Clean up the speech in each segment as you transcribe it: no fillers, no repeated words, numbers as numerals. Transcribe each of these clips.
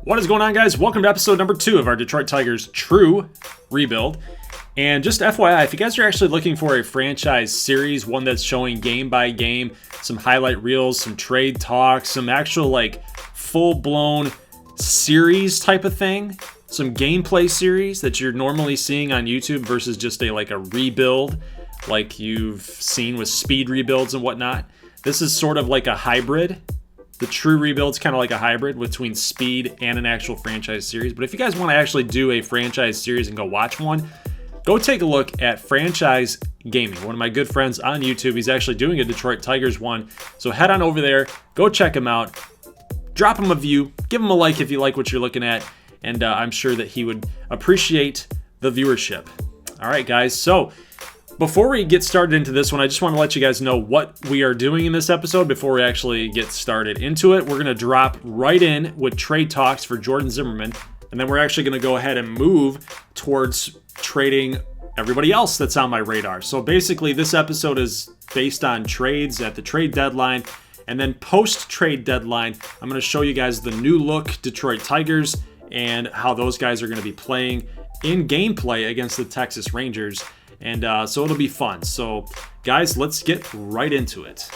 What is going on, guys? Welcome to episode number 2 of our Detroit Tigers True Rebuild. And just FYI, if you guys are actually looking for a franchise series, one that's showing game by game, some highlight reels, some trade talks, some actual like full-blown series type of thing, some gameplay series that you're normally seeing on YouTube versus just a rebuild like you've seen with speed rebuilds and whatnot. This is sort of like a hybrid. The True Rebuild's kind of like a hybrid between speed and an actual franchise series. But if you guys want to actually do a franchise series and go watch one, go take a look at Franchise Gaming, one of my good friends on YouTube. He's actually doing a Detroit Tigers one. So head on over there, go check him out, drop him a view, give him a like if you like what you're looking at, and I'm sure that he would appreciate the viewership. All right, guys, so before we get started into this one, I just want to let you guys know what we are doing in this episode before we actually get started into it. We're going to drop right in with trade talks for Jordan Zimmermann, and then we're actually going to go ahead and move towards trading everybody else that's on my radar. So basically, this episode is based on trades at the trade deadline, and then post-trade deadline, I'm going to show you guys the new look Detroit Tigers and how those guys are going to be playing in gameplay against the Texas Rangers. And so it'll be fun. So guys, let's get right into it.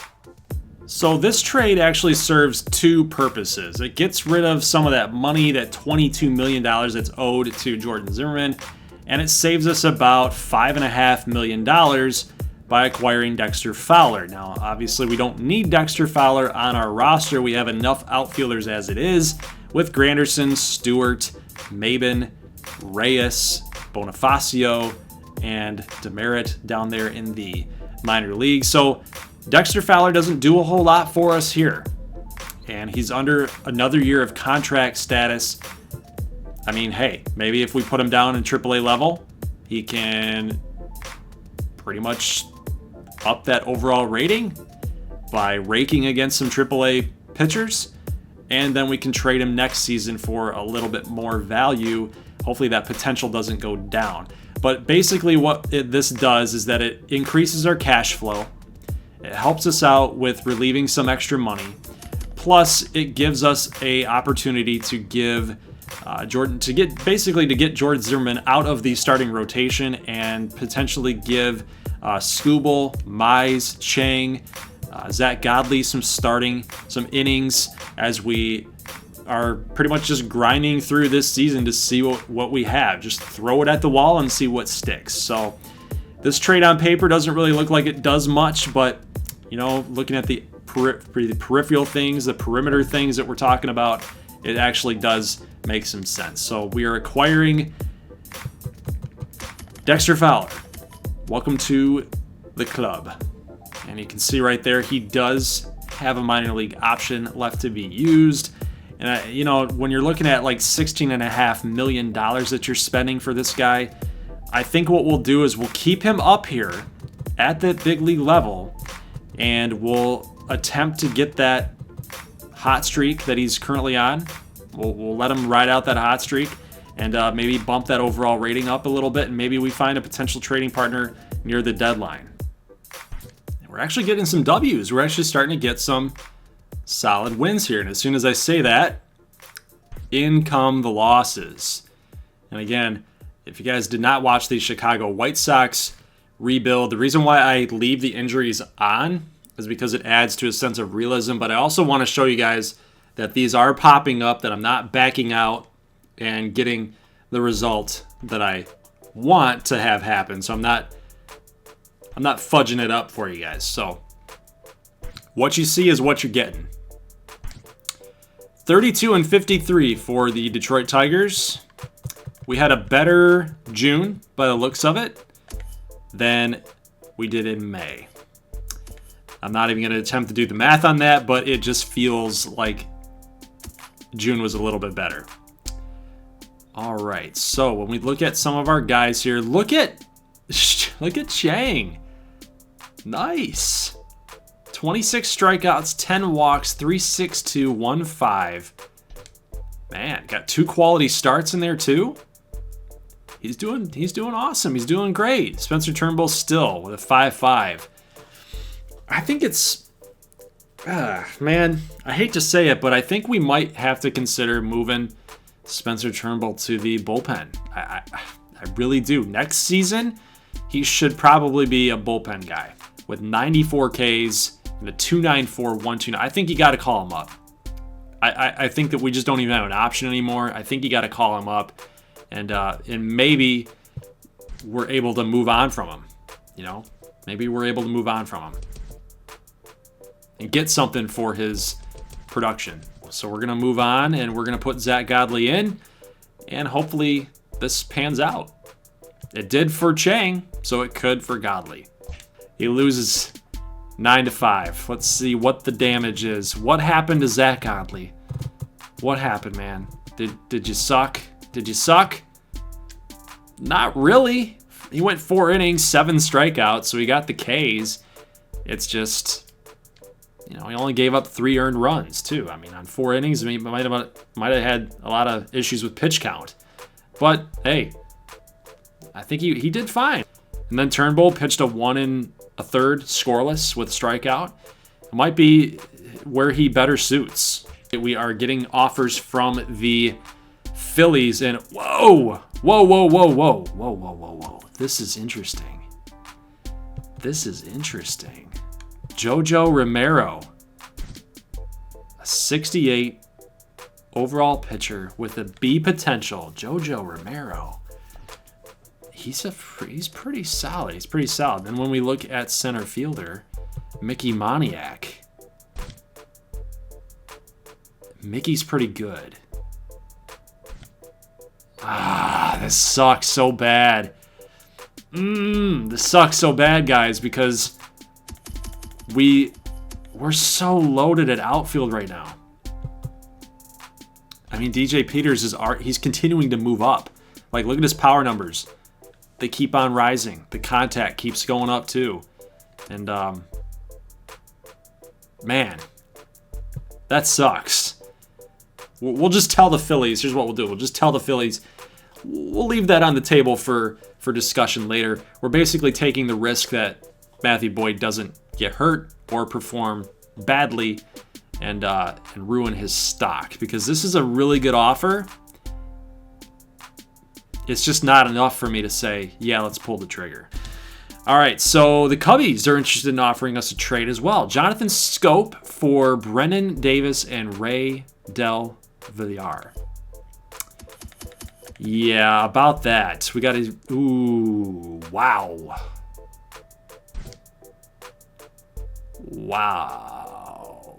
So this trade actually serves two purposes. It gets rid of some of that money, that $22 million that's owed to Jordan Zimmermann, and it saves us about $5.5 million by acquiring Dexter Fowler. Now, obviously, we don't need Dexter Fowler on our roster. We have enough outfielders as it is with Granderson, Stewart, Maben, Reyes, Bonifacio, and Demerit down there in the minor league. So Dexter Fowler doesn't do a whole lot for us here. And he's under another year of contract status. I mean, hey, maybe if we put him down in AAA level, he can pretty much up that overall rating by raking against some AAA pitchers. And then we can trade him next season for a little bit more value. Hopefully that potential doesn't go down. But basically what this does is that it increases our cash flow. It helps us out with relieving some extra money. Plus, it gives us a opportunity to give Jordan Zimmermann out of the starting rotation and potentially give Skubal, Mize, Chang, Zach Godley some innings as we are pretty much just grinding through this season to see what we have. Just throw it at the wall and see what sticks. So this trade on paper doesn't really look like it does much, but looking at the peripheral things, the perimeter things that we're talking about, it actually does make some sense. So we are acquiring Dexter Fowler. Welcome to the club. And you can see right there, he does have a minor league option left to be used. And, when you're looking at like $16.5 million that you're spending for this guy, I think what we'll do is we'll keep him up here at the big league level, and we'll attempt to get that hot streak that he's currently on. We'll let him ride out that hot streak and maybe bump that overall rating up a little bit, and maybe we find a potential trading partner near the deadline. We're actually getting some W's. We're actually starting to get some solid wins here. And as soon as I say that, in come the losses. And again, if you guys did not watch the Chicago White Sox rebuild, the reason why I leave the injuries on is because it adds to a sense of realism. But I also want to show you guys that these are popping up, that I'm not backing out and getting the result that I want to have happen. So I'm not fudging it up for you guys. So what you see is what you're getting. 32-53 for the Detroit Tigers. We had a better June, by the looks of it, than we did in May. I'm not even going to attempt to do the math on that, but it just feels like June was a little bit better. All right, so when we look at some of our guys here, look at Chang. Nice. 26 strikeouts, 10 walks, 3.62, 1.5. Man, got 2 quality starts in there too. He's doing awesome. He's doing great. Spencer Turnbull still with a 5.5. I think it's man, I hate to say it, but I think we might have to consider moving Spencer Turnbull to the bullpen. I really do. Next season, he should probably be a bullpen guy with 94 Ks and a 294, 129. I think you got to call him up. I think that we just don't even have an option anymore. I think you got to call him up, and maybe we're able to move on from him. You know, maybe we're able to move on from him and get something for his production. So we're gonna move on, and we're gonna put Zach Godley in, and hopefully this pans out. It did for Chang, so it could for Godley. He loses 9-5. Let's see what the damage is. What happened to Zach Godley? What happened, man? Did you suck? Did you suck? Not really. He went 4 innings, 7 strikeouts, so he got the Ks. It's just, you know, he only gave up 3 earned runs too. I mean, on 4 innings, I mean, might have had a lot of issues with pitch count. But hey, I think he did fine. And then Turnbull pitched a 1 1/3 scoreless with a strikeout. It might be where he better suits. We are getting offers from the Phillies, and whoa. This is interesting. Jojo Romero, a 68 overall pitcher with a B potential. Jojo Romero. He's pretty solid. He's pretty solid. And when we look at center fielder, Mickey Moniak. Mickey's pretty good. This sucks so bad. This sucks so bad, guys, because we're so loaded at outfield right now. I mean, DJ Peters he's continuing to move up. Like, look at his power numbers. They keep on rising. The contact keeps going up too. And man, that sucks. We'll just tell the Phillies. Here's what we'll do. We'll just tell the Phillies. We'll leave that on the table for discussion later. We're basically taking the risk that Matthew Boyd doesn't get hurt or perform badly and ruin his stock, because this is a really good offer. It's just not enough for me to say, yeah, let's pull the trigger. All right, so the Cubbies are interested in offering us a trade as well. Jonathan Scope for Brennan Davis and Ray Del Villar. Yeah, about that. We got a... Ooh, wow. Wow.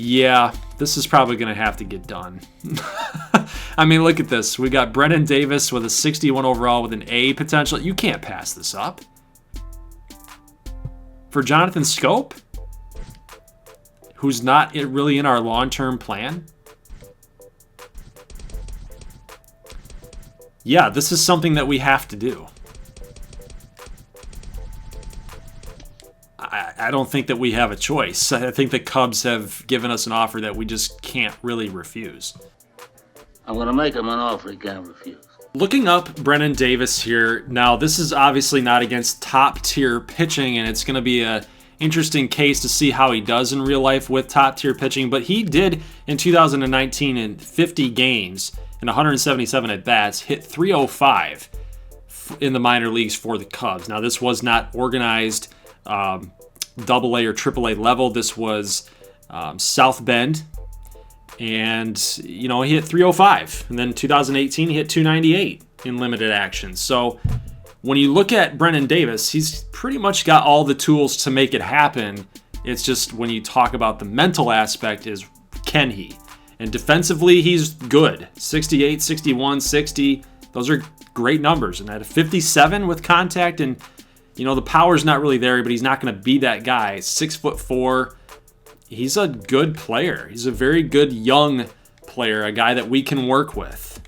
Yeah, this is probably going to have to get done. I mean, look at this. We got Brennan Davis with a 61 overall with an A potential. You can't pass this up. For Jonathan Scope, who's not really in our long-term plan. Yeah, this is something that we have to do. I don't think that we have a choice. I think the Cubs have given us an offer that we just can't really refuse. I'm going to make him an offer he can't refuse. Looking up Brennan Davis here, now this is obviously not against top-tier pitching, and it's going to be an interesting case to see how he does in real life with top-tier pitching, but he did in 2019 in 50 games and 177 at-bats, hit .305 in the minor leagues for the Cubs. Now, this was not organized AA or AAA level. This was South Bend. And, you know, he hit .305. And then 2018, he hit .298 in limited action. So when you look at Brennan Davis, he's pretty much got all the tools to make it happen. It's just when you talk about the mental aspect is, can he? And defensively, he's good. 68, 61, 60. Those are great numbers. And at a 57 with contact, and, you know, the power's not really there, but he's not going to be that guy. 6'4". He's a good player. He's a very good young player, a guy that we can work with.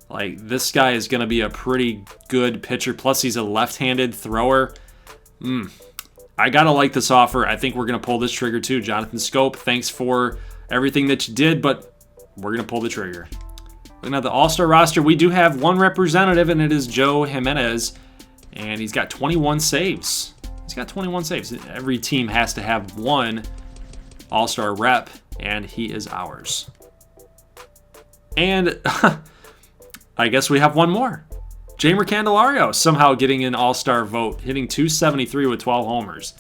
Like, this guy is going to be a pretty good pitcher. Plus, he's a left-handed thrower. I got to like this offer. I think we're going to pull this trigger too. Jonathan Scope, thanks for everything that you did, but we're going to pull the trigger. Looking at the All-Star roster, we do have one representative, and it is Joe Jimenez, and he's got 21 saves He's got 21 saves. Every team has to have one All-Star rep, and he is ours. And I guess we have one more. Jeimer Candelario somehow getting an All-Star vote, hitting .273 with 12 homers.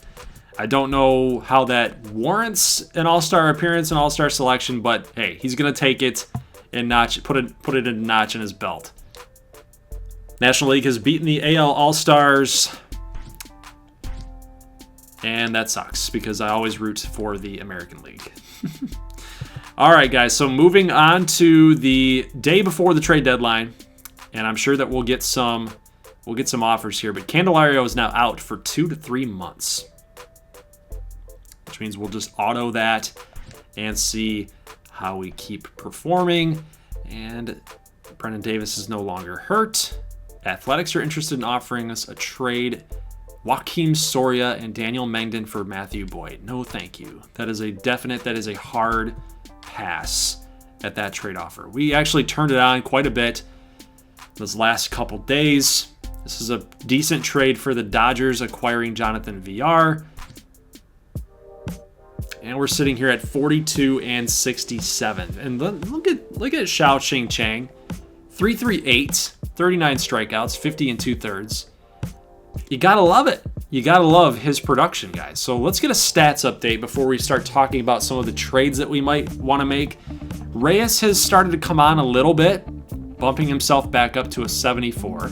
I don't know how that warrants an All-Star appearance and All-Star selection, but hey, he's going to take it and put it in a notch in his belt. National League has beaten the AL All-Stars, and that sucks because I always root for the American League. All right, guys, so moving on to the day before the trade deadline, and I'm sure that we'll get some offers here, but Candelario is now out for 2 to 3 months, which means we'll just auto that and see how we keep performing. And Brendan Davis is no longer hurt. Athletics are interested in offering us a trade. Joakim Soria and Daniel Mengden for Matthew Boyd. No, thank you. That is a hard pass at that trade offer. We actually turned it on quite a bit those last couple days. This is a decent trade for the Dodgers acquiring Jonathan VR. And we're sitting here at 42 and 67. And look at Xiao Xing Chang. 3.38, 39 strikeouts, 50 and 2/3. You gotta love it. You gotta love his production, guys. So let's get a stats update before we start talking about some of the trades that we might want to make. Reyes has started to come on a little bit, bumping himself back up to a 74.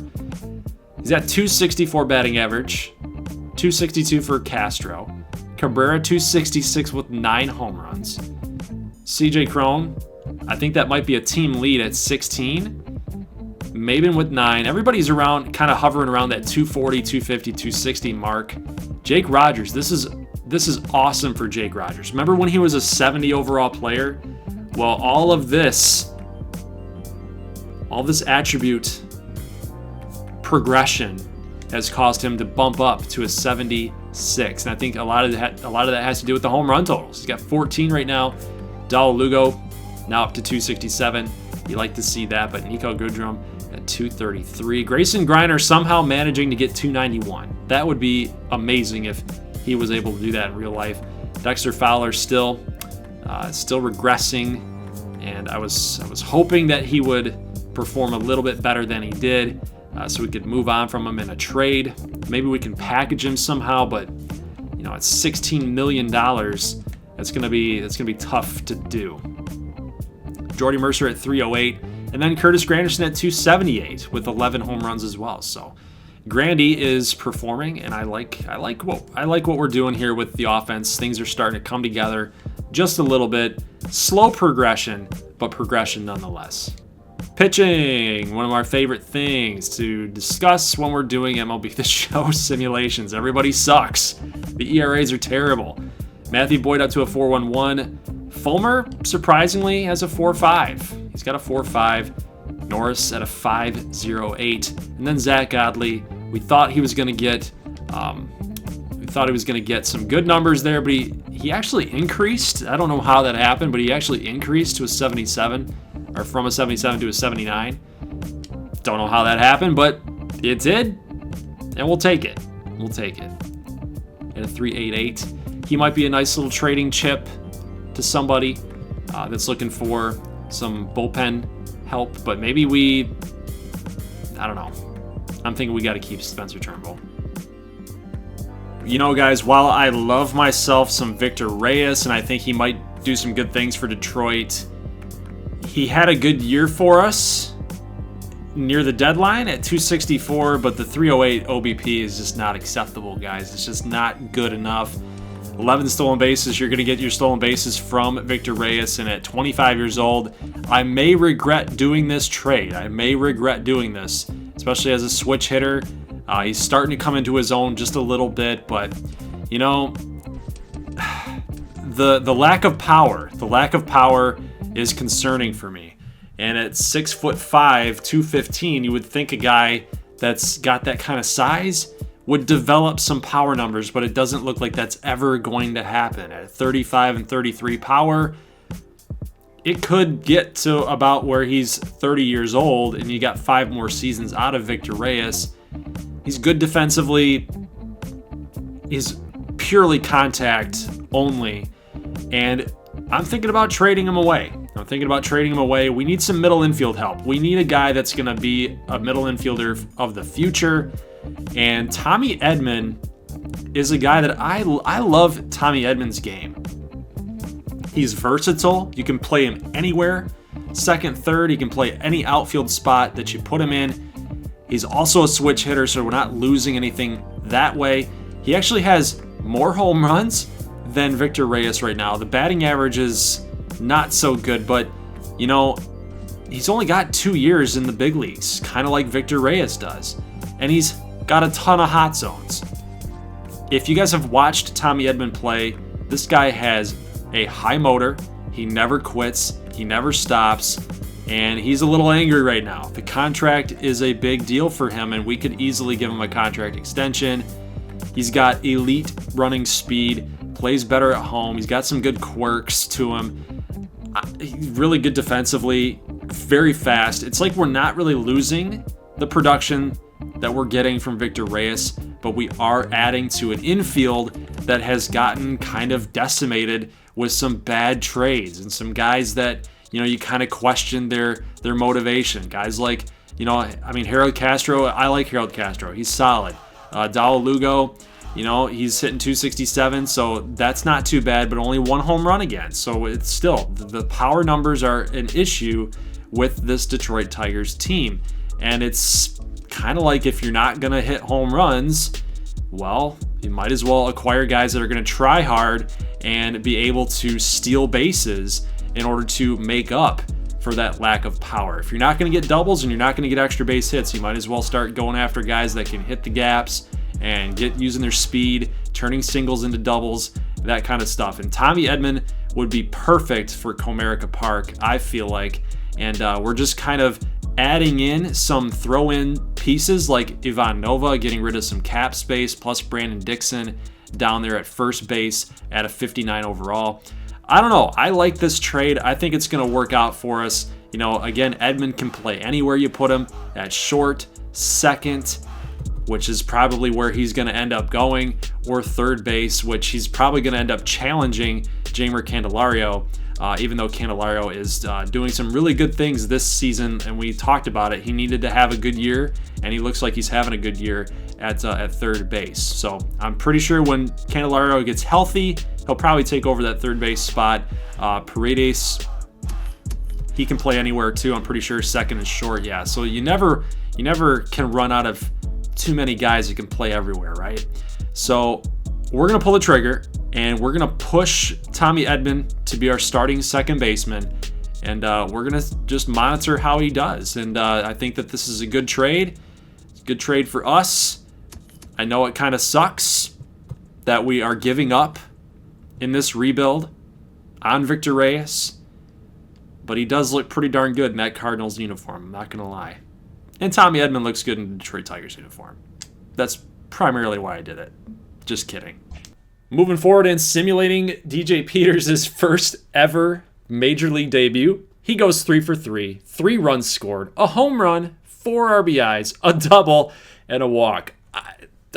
He's got .264 batting average, .262 for Castro. Cabrera, .266 with 9 home runs. CJ Cron, I think that might be a team lead at 16. Maben with 9. Everybody's around, kind of hovering around that 240, 250, 260 mark. Jake Rogers, this is awesome for Jake Rogers. Remember when he was a 70 overall player? Well, all this attribute progression has caused him to bump up to a 76. And I think a lot of that has to do with the home run totals. He's got 14 right now. Dal Lugo now up to 267. You like to see that, but Nico Goodrum at 233. Grayson Griner somehow managing to get 291. That would be amazing if he was able to do that in real life. Dexter Fowler still regressing, and I was hoping that he would perform a little bit better than he did, so we could move on from him in a trade. Maybe we can package him somehow, but it's $16 million. That's gonna be tough to do. Jordy Mercer at 308, and then Curtis Granderson at 278 with 11 home runs as well. So Grandy is performing, and I like what we're doing here with the offense. Things are starting to come together just a little bit. Slow progression, but progression nonetheless. Pitching, one of our favorite things to discuss when we're doing MLB The Show simulations. Everybody sucks. The ERAs are terrible. Matthew Boyd up to a 4.11. Fulmer, surprisingly, has a 4.5. He's got a 4.5. Norris at a 5.08. And then Zach Godley, we thought he was going to get some good numbers there, but he actually increased. I don't know how that happened, but he actually increased to a 77, or from a 77 to a 79. Don't know how that happened, but it did, and we'll take it. We'll take it. At a 3.88. He might be a nice little trading chip to somebody that's looking for some bullpen help, but maybe I don't know. I'm thinking we got to keep Spencer Turnbull. Guys, while I love myself some Victor Reyes, and I think he might do some good things for Detroit, he had a good year for us near the deadline at 264, but the 308 OBP is just not acceptable, guys. It's just not good enough. 11 stolen bases. You're going to get your stolen bases from Victor Reyes, and at 25 years old, I may regret doing this trade. I may regret doing this, especially as a switch hitter. He's starting to come into his own just a little bit, but the lack of power is concerning for me. And at 6'5", 215, you would think a guy that's got that kind of size would develop some power numbers, but it doesn't look like that's ever going to happen. At 35 and 33 power, it could get to about where he's 30 years old, and you got 5 more seasons out of Victor Reyes. He's good defensively. is purely contact only, and I'm thinking about trading him away. We need some middle infield help. We need a guy that's going to be a middle infielder of the future, and Tommy Edman is a guy that I love. Tommy Edman's game. He's versatile. You can play him anywhere. Second, third, he can play any outfield spot that you put him in. He's also a switch hitter, so we're not losing anything that way. He actually has more home runs than Victor Reyes right now. The batting average is not so good, but, you know, he's only got 2 years in the big leagues, kind of like Victor Reyes does. And he's got a ton of hot zones. If you guys have watched Tommy Edman play, this guy has a high motor. He never quits. He never stops. And he's a little angry right now. The contract is a big deal for him, and we could easily give him a contract extension. He's got elite running speed, plays better at home. He's got some good quirks to him. Really good defensively, very fast. It's like we're not really losing the production that we're getting from Victor Reyes, but we are adding to an infield that has gotten kind of decimated with some bad trades and some guys that, you know, you kind of question their motivation. Guys like, you know, I mean, Harold Castro, I like Harold Castro. He's solid. Dawel Lugo, you know, he's hitting 267, so that's not too bad, but only 1 home run again. So it's still, the power numbers are an issue with this Detroit Tigers team. And it's kind of like, if you're not going to hit home runs, well, you might as well acquire guys that are going to try hard and be able to steal bases in order to make up for that lack of power. If you're not going to get doubles and you're not going to get extra base hits, you might as well start going after guys that can hit the gaps and get using their speed, turning singles into doubles, that kind of stuff. And Tommy Edman would be perfect for Comerica Park, I feel like. And we're just kind of adding in some throw-in pieces like Ivan Nova, getting rid of some cap space, plus Brandon Dixon down there at first base at a 59 overall. I don't know. I like this trade. I think it's going to work out for us. You know, again, Edman can play anywhere you put him, at short, second, which is probably where he's going to end up going, or third base, which he's probably going to end up challenging Jeimer Candelario, even though Candelario is doing some really good things this season, and we talked about it. He needed to have a good year, and he looks like he's having a good year at third base. So I'm pretty sure when Candelario gets healthy, he'll probably take over that third base spot. Paredes, he can play anywhere too. I'm pretty sure second and short. Yeah. So you never can run out of too many guys who can play everywhere, right? So we're gonna pull the trigger and we're gonna push Tommy Edman to be our starting second baseman, and we're gonna just monitor how he does. And I think that this is a good trade. It's a good trade for us. I know it kind of sucks that we are giving up in this rebuild on Victor Reyes, but he does look pretty darn good in that Cardinals uniform, I'm not going to lie. And Tommy Edman looks good in the Detroit Tigers uniform. That's primarily why I did it. Just kidding. Moving forward and simulating DJ Peters' first ever Major League debut, he goes 3 for 3, 3 runs scored, a home run, 4 RBIs, a double, and a walk.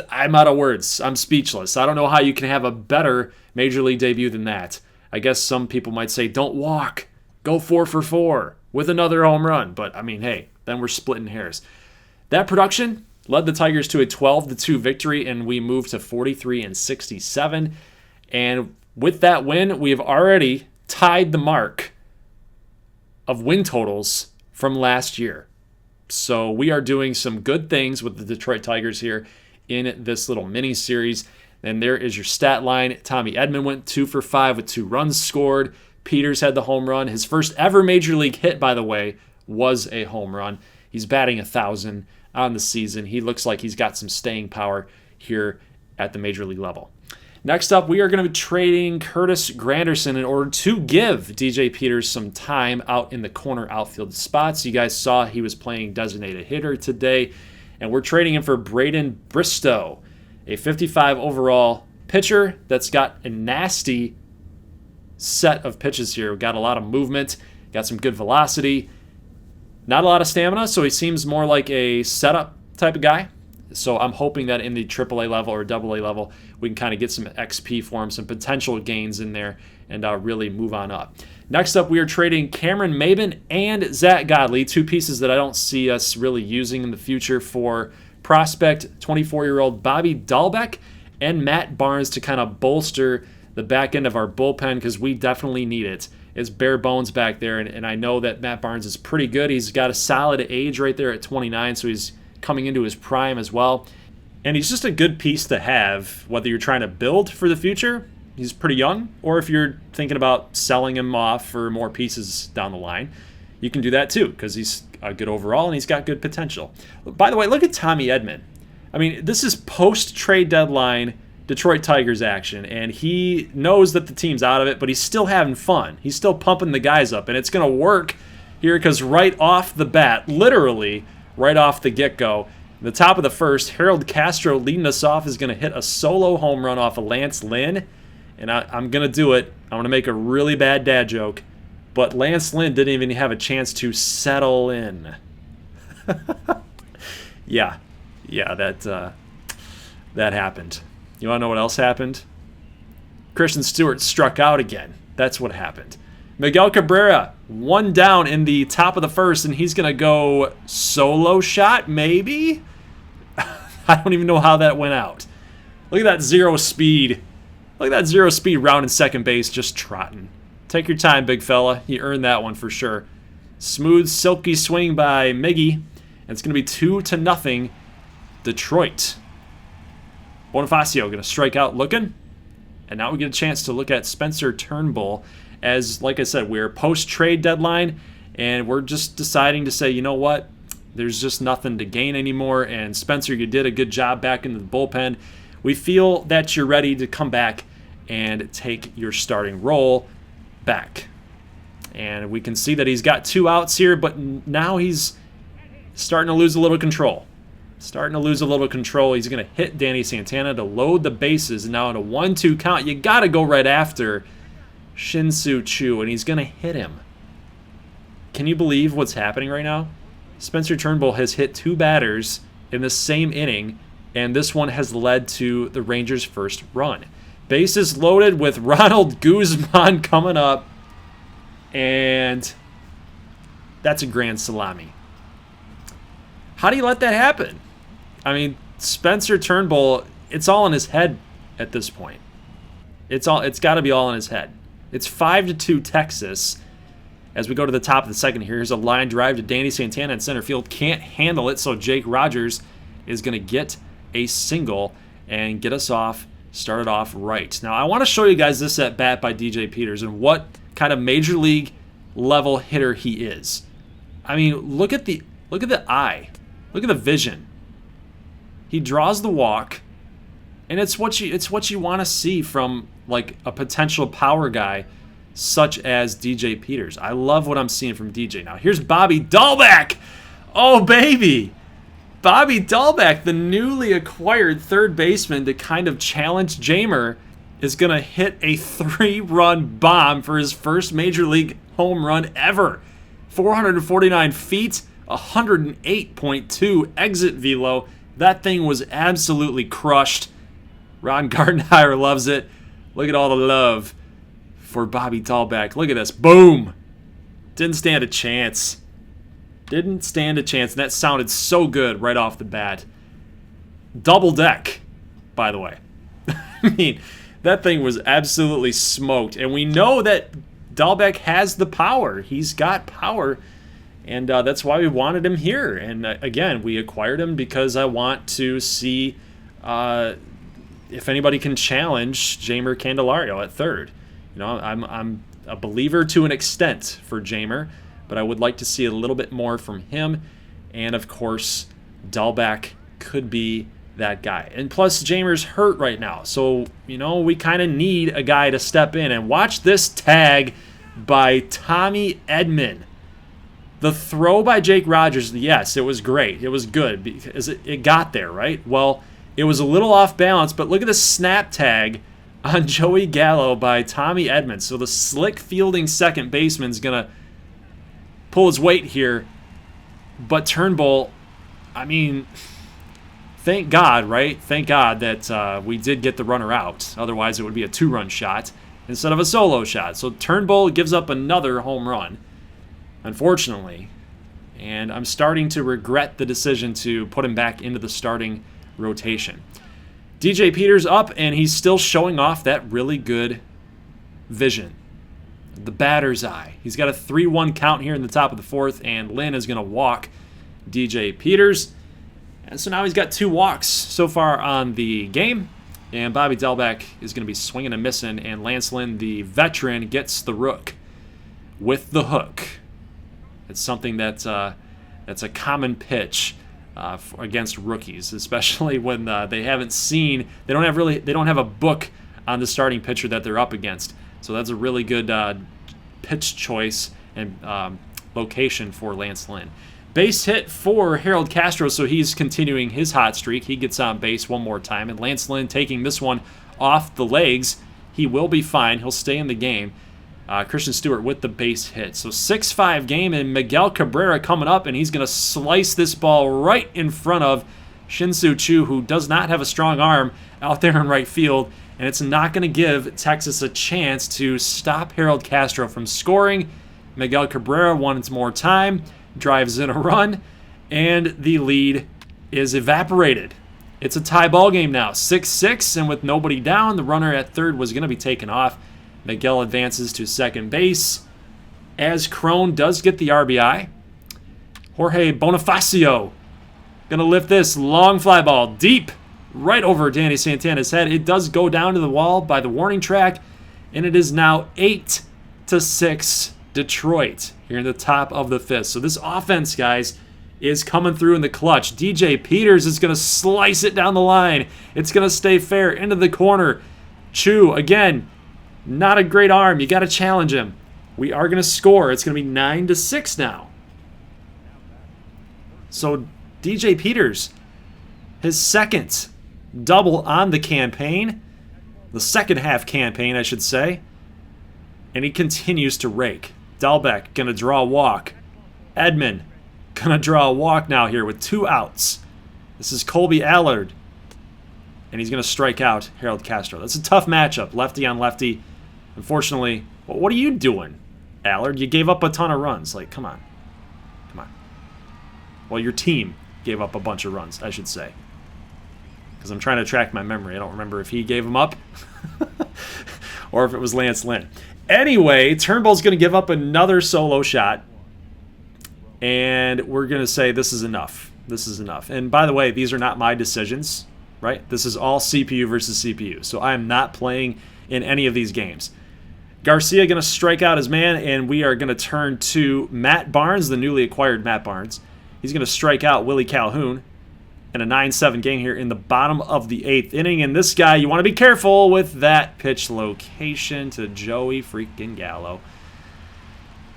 I'm out of words. I'm speechless. I don't know how you can have a better Major League debut than that. I guess some people might say, don't walk. Go 4 for 4 with another home run. But, I mean, hey, then we're splitting hairs. That production led the Tigers to a 12-2 victory, and we moved to 43-67. And with that win, we have already tied the mark of win totals from last year. So we are doing some good things with the Detroit Tigers here in this little mini series. And there is your stat line. Tommy Edman went 2 for 5 with 2 runs scored. Peters had the home run. His first ever Major League hit, by the way, was a home run. He's batting 1,000 on the season. He looks like he's got some staying power here at the Major League level. Next up, we are going to be trading Curtis Granderson in order to give DJ Peters some time out in the corner outfield spots. You guys saw he was playing designated hitter today, and we're trading him for Braden Bristow, a 55 overall pitcher that's got a nasty set of pitches here. We've got a lot of movement, got some good velocity, not a lot of stamina, so he seems more like a setup type of guy. So I'm hoping that in the AAA level or AA level, we can kind of get some XP for him, some potential gains in there, and really move on up. Next up, we are trading Cameron Maben and Zach Godley, two pieces that I don't see us really using in the future, for prospect 24-year-old Bobby Dahlbeck and Matt Barnes to kind of bolster the back end of our bullpen, because we definitely need it. It's bare bones back there, and I know that Matt Barnes is pretty good. He's got a solid age right there at 29, so he's coming into his prime as well. And he's just a good piece to have, whether you're trying to build for the future, he's pretty young, or if you're thinking about selling him off for more pieces down the line, you can do that too, because he's a good overall and he's got good potential. By the way, look at Tommy Edman. I mean, this is post-trade deadline Detroit Tigers action, and he knows that the team's out of it, but he's still having fun. He's still pumping the guys up, and it's going to work here, because right off the bat, literally right off the get-go, the top of the first, Harold Castro leading us off is going to hit a solo home run off of Lance Lynn, and I'm going to do it. I'm going to make a really bad dad joke, but Lance Lynn didn't even have a chance to settle in. Yeah, that happened. You want to know what else happened? Christian Stewart struck out again. That's what happened. Miguel Cabrera, one down in the top of the first, and he's going to go solo shot, maybe? I don't even know how that went out. Look at that zero speed. Look at that zero speed round in second base, just trotting. Take your time, big fella. You earned that one for sure. Smooth, silky swing by Miggy. And it's going to be 2-0 Detroit. Bonifacio going to strike out looking. And now we get a chance to look at Spencer Turnbull. As, like I said, we're post-trade deadline, and we're just deciding to say, you know what? There's just nothing to gain anymore. And Spencer, you did a good job back into the bullpen. We feel that you're ready to come back and take your starting role back. And we can see that he's got 2 outs here, but now he's starting to lose a little control. He's going to hit Danny Santana to load the bases. And now in a 1-2 count, you got to go right after Shin-Soo Choo, and he's going to hit him. Can you believe what's happening right now? Spencer Turnbull has hit 2 batters in the same inning, and this one has led to the Rangers' first run. Bases loaded with Ronald Guzman coming up, and that's a grand salami. How do you let that happen? I mean, Spencer Turnbull, it's all in his head at this point. It's got to be all in his head. It's 5-2 Texas. As we go to the top of the second here, here's a line drive to Danny Santana in center field. Can't handle it, so Jake Rogers is going to get a single and get us off, started off right. Now, I want to show you guys this at bat by DJ Peters and what kind of major league level hitter he is. I mean, look at the eye. Look at the vision. He draws the walk, and it's what you want to see from like a potential power guy such as DJ Peters. I love what I'm seeing from DJ. Now, here's Bobby Dahlbeck. Oh, baby. Bobby Dahlbeck, the newly acquired third baseman to kind of challenge Jamer, is going to hit a 3-run bomb for his first major league home run ever. 449 feet, 108.2 exit velo. That thing was absolutely crushed. Ron Gardenhire loves it. Look at all the love for Bobby Dahlbeck. Look at this. Boom. Didn't stand a chance. And that sounded so good right off the bat. Double deck, by the way. I mean, that thing was absolutely smoked. And we know that Dahlbeck has the power. He's got power. And that's why we wanted him here. And again, we acquired him because I want to see if anybody can challenge Jamer Candelario at third. You know, I'm a believer to an extent for Jamer, but I would like to see a little bit more from him. And of course, Dahlbeck could be that guy. And plus, Jamer's hurt right now, so you know we kind of need a guy to step in. And watch this tag by Tommy Edman. The throw by Jake Rogers, yes, it was great. It was good because it got there, right? Well, it was a little off balance, but look at the snap tag on Joey Gallo by Tommy Edman. So the slick fielding second baseman's going to pull his weight here. But Turnbull, I mean, thank God, right? Thank God that we did get the runner out. Otherwise, it would be a 2-run shot instead of a solo shot. So Turnbull gives up another home run, unfortunately. And I'm starting to regret the decision to put him back into the starting rotation. DJ Peters up, and he's still showing off that really good vision. The batter's eye. He's got a 3-1 count here in the top of the 4th, and Lynn is going to walk DJ Peters. And so now he's got 2 walks so far on the game. And Bobby Delbeck is going to be swinging and missing, and Lance Lynn, the veteran, gets the rook with the hook. It's something that's a common pitch against rookies, especially when they haven't seen. They don't have a book on the starting pitcher that they're up against. So that's a really good pitch choice and location for Lance Lynn. Base hit for Harold Castro, so he's continuing his hot streak. He gets on base one more time, and Lance Lynn taking this one off the legs. He will be fine. He'll stay in the game. Christian Stewart with the base hit. So 6-5 game, and Miguel Cabrera coming up, and he's going to slice this ball right in front of Shin-Soo Choo, who does not have a strong arm out there in right field, and it's not going to give Texas a chance to stop Harold Castro from scoring. Miguel Cabrera wants more time, drives in a run, and the lead is evaporated. It's a tie ball game now, 6-6, and with nobody down, the runner at third was going to be taken off. Miguel advances to second base as Crone does get the RBI. Jorge Bonifacio going to lift this long fly ball deep right over Danny Santana's head. It does go down to the wall by the warning track, and it is now 8-6 Detroit here in the top of the 5th. So this offense, guys, is coming through in the clutch. DJ Peters is going to slice it down the line. It's going to stay fair into the corner. Choo, again, not a great arm. You got to challenge him. We are going to score. It's going to be 9-6 now. So DJ Peters, his second double on the campaign, the second half campaign, I should say, and he continues to rake. Delbeck going to draw a walk. Edman going to draw a walk now here with 2 outs. This is Colby Allard, and he's going to strike out Harold Castro. That's a tough matchup, lefty on lefty. Unfortunately, what are you doing, Allard? You gave up a ton of runs. Like, come on. Come on. Well, your team gave up a bunch of runs, I should say. Because I'm trying to track my memory. I don't remember if he gave them up or if it was Lance Lynn. Anyway, Turnbull's going to give up another solo shot. And we're going to say this is enough. This is enough. And by the way, these are not my decisions, right? This is all CPU versus CPU. So I am not playing in any of these games. Garcia going to strike out his man, and we are going to turn to Matt Barnes, the newly acquired Matt Barnes. He's going to strike out Willie Calhoun in a 9-7 game here in the bottom of the 8th inning. And this guy, you want to be careful with that pitch location to Joey freaking Gallo.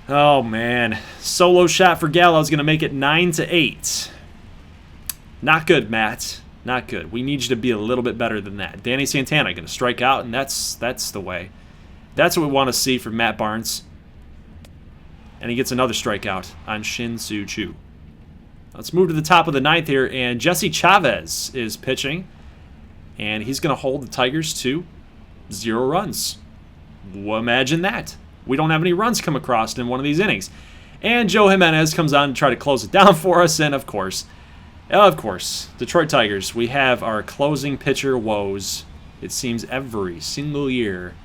Oh, man. Solo shot for Gallo is going to make it 9-8. Not good, Matt. Not good. We need you to be a little bit better than that. Danny Santana going to strike out, and that's the way. That's what we want to see from Matt Barnes. And he gets another strikeout on Shin-Soo Choo. Let's move to the top of the 9th here, and Jesse Chavez is pitching. And he's going to hold the Tigers to 0 runs. Well, imagine that. We don't have any runs come across in one of these innings. And Joe Jimenez comes on to try to close it down for us, and of course, Detroit Tigers, we have our closing pitcher woes, it seems, every single year.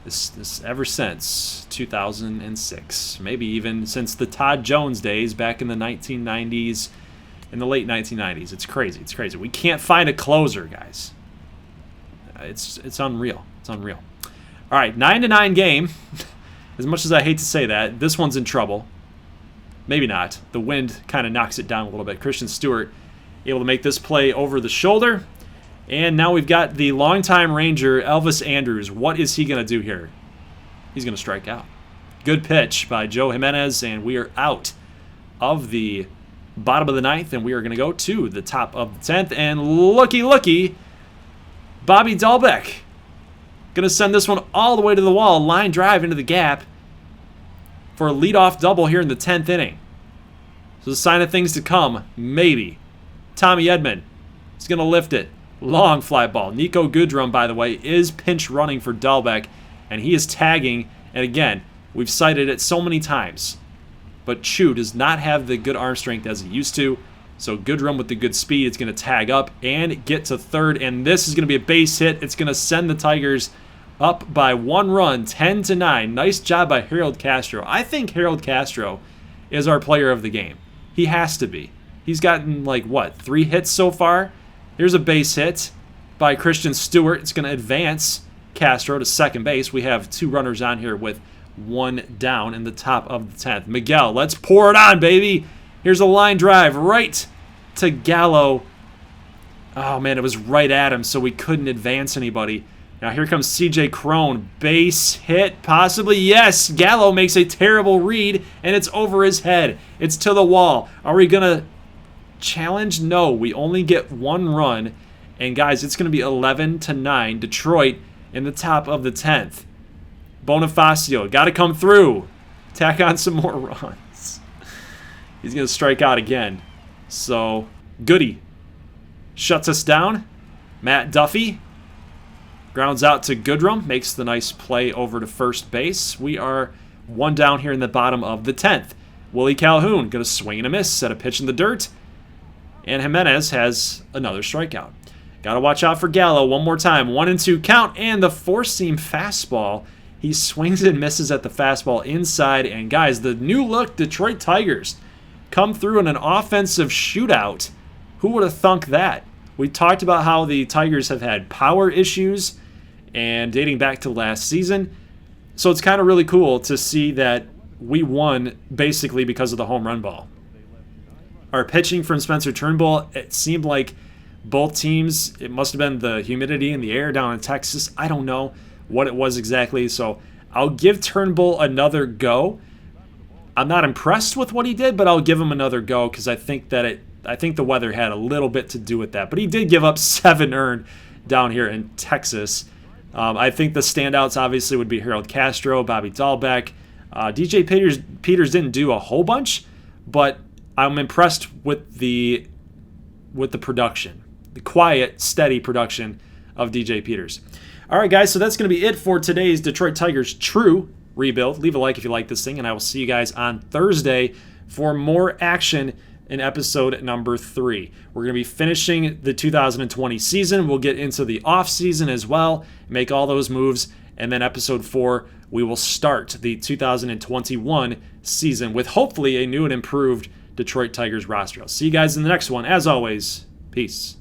This ever since 2006, maybe even since the Todd Jones days back in the 1990s, in the late 1990s. It's crazy. It's crazy. We can't find a closer, guys. It's unreal. It's unreal. All right, 9-9 game. As much as I hate to say that, this one's in trouble. Maybe not. The wind kind of knocks it down a little bit. Christian Stewart able to make this play over the shoulder. And now we've got the longtime Ranger, Elvis Andrews. What is he going to do here? He's going to strike out. Good pitch by Joe Jimenez, and we are out of the bottom of the 9th, and we are going to go to the top of the 10th. And looky, Bobby Delbeck going to send this one all the way to the wall. Line drive into the gap for a leadoff double here in the 10th inning. So a sign of things to come, maybe. Tommy Edman He's going to lift it. Long fly ball. Nico Goodrum, by the way, is pinch running for Dahlbeck, and he is tagging. And again, we've cited it so many times, but Chu does not have the good arm strength as he used to. So Goodrum with the good speed, it's going to tag up and get to third, and this is going to be a base hit. It's going to send the Tigers up by 1 run, 10-9. Nice job by Harold Castro. I think Harold Castro is our player of the game. He has to be. He's gotten, like, what, 3 hits so far? Here's a base hit by Christian Stewart. It's going to advance Castro to second base. We have 2 runners on here with 1 down in the top of the 10th. Miguel, let's pour it on, baby. Here's a line drive right to Gallo. Oh, man, it was right at him, so we couldn't advance anybody. Now here comes C.J. Crone. Base hit, possibly. Yes, Gallo makes a terrible read, and it's over his head. It's to the wall. Are we going to challenge? No, we only get 1 run. And, guys, it's going to be 11-9. Detroit in the top of the 10th. Bonifacio, got to come through. Tack on some more runs. He's going to strike out again. So, Goody shuts us down. Matt Duffy grounds out to Goodrum. Makes the nice play over to first base. We are 1 down here in the bottom of the 10th. Willie Calhoun going to swing and a miss. Set a pitch in the dirt. And Jimenez has another strikeout. Got to watch out for Gallo one more time. 1-2 count, and the four-seam fastball. He swings and misses at the fastball inside. And, guys, the new look Detroit Tigers come through in an offensive shootout. Who would have thunk that? We talked about how the Tigers have had power issues and dating back to last season. So it's kind of really cool to see that we won basically because of the home run ball. Our pitching from Spencer Turnbull, it seemed like both teams, it must have been the humidity in the air down in Texas. I don't know what it was exactly. So I'll give Turnbull another go. I'm not impressed with what he did, but I'll give him another go because I think the weather had a little bit to do with that. But he did give up 7 earned down here in Texas. I think the standouts obviously would be Harold Castro, Bobby Dahlbeck. DJ Peters didn't do a whole bunch, but I'm impressed with the production, the quiet, steady production of DJ Peters. All right, guys, so that's going to be it for today's Detroit Tigers True Rebuild. Leave a like if you like this thing, and I will see you guys on Thursday for more action in episode number 3. We're going to be finishing the 2020 season. We'll get into the off season as well, make all those moves, and then episode 4, we will start the 2021 season with hopefully a new and improved Detroit Tigers roster. I'll see you guys in the next one. As always, peace.